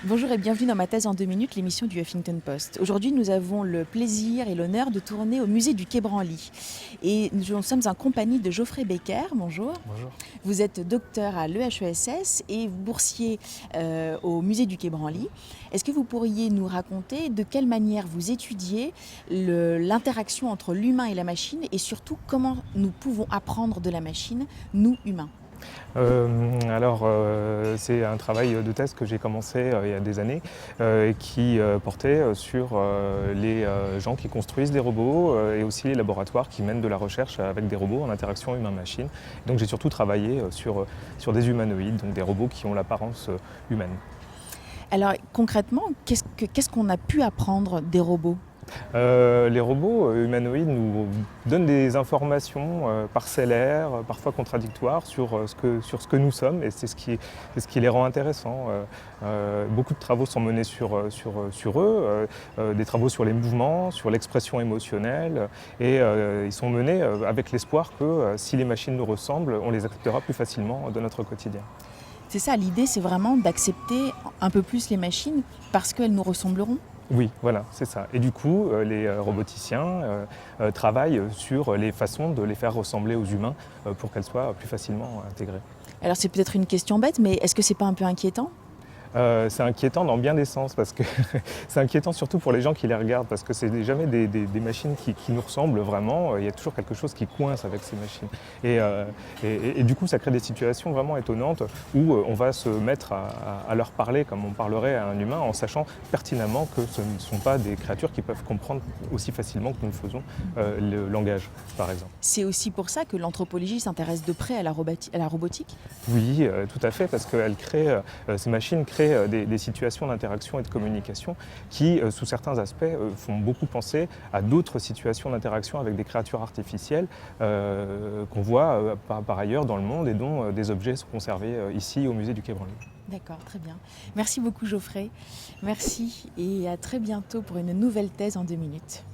Bonjour et bienvenue dans ma thèse en 2 minutes, l'émission du Huffington Post. Aujourd'hui, nous avons le plaisir et l'honneur de tourner au musée du Quai Branly. Et nous sommes en compagnie de Geoffrey Becker. Bonjour. Bonjour. Vous êtes docteur à l'EHESS et boursier au musée du Quai Branly. Est-ce que vous pourriez nous raconter de quelle manière vous étudiez l'interaction entre l'humain et la machine et surtout comment nous pouvons apprendre de la machine, nous humains? C'est un travail de thèse que j'ai commencé il y a des années et qui portait sur les gens qui construisent des robots et aussi les laboratoires qui mènent de la recherche avec des robots en interaction humain-machine. Donc j'ai surtout travaillé sur des humanoïdes, donc des robots qui ont l'apparence humaine. Alors concrètement, qu'est-ce qu'on a pu apprendre des robots? Les robots humanoïdes nous donnent des informations parcellaires, parfois contradictoires sur ce que nous sommes, et c'est ce qui les rend intéressants. Beaucoup de travaux sont menés sur eux, des travaux sur les mouvements, sur l'expression émotionnelle, et ils sont menés avec l'espoir que si les machines nous ressemblent, on les acceptera plus facilement dans notre quotidien. C'est ça, l'idée, c'est vraiment d'accepter un peu plus les machines parce qu'elles nous ressembleront. Oui, voilà, c'est ça. Et du coup, les roboticiens travaillent sur les façons de les faire ressembler aux humains pour qu'elles soient plus facilement intégrées. Alors c'est peut-être une question bête, mais est-ce que c'est pas un peu inquiétant? C'est inquiétant dans bien des sens, parce que c'est inquiétant surtout pour les gens qui les regardent, parce que c'est jamais des machines qui nous ressemblent vraiment. Il y a toujours quelque chose qui coince avec ces machines. Et du coup, ça crée des situations vraiment étonnantes où on va se mettre à leur parler comme on parlerait à un humain, en sachant pertinemment que ce ne sont pas des créatures qui peuvent comprendre aussi facilement que nous le faisons le langage, par exemple. C'est aussi pour ça que l'anthropologie s'intéresse de près à la robotique. Oui, tout à fait, parce que ces machines créent des situations d'interaction et de communication qui, sous certains aspects, font beaucoup penser à d'autres situations d'interaction avec des créatures artificielles qu'on voit par ailleurs dans le monde et dont des objets sont conservés ici au musée du Quai Branly. D'accord, très bien. Merci beaucoup Geoffrey. Merci et à très bientôt pour une nouvelle thèse en 2 minutes.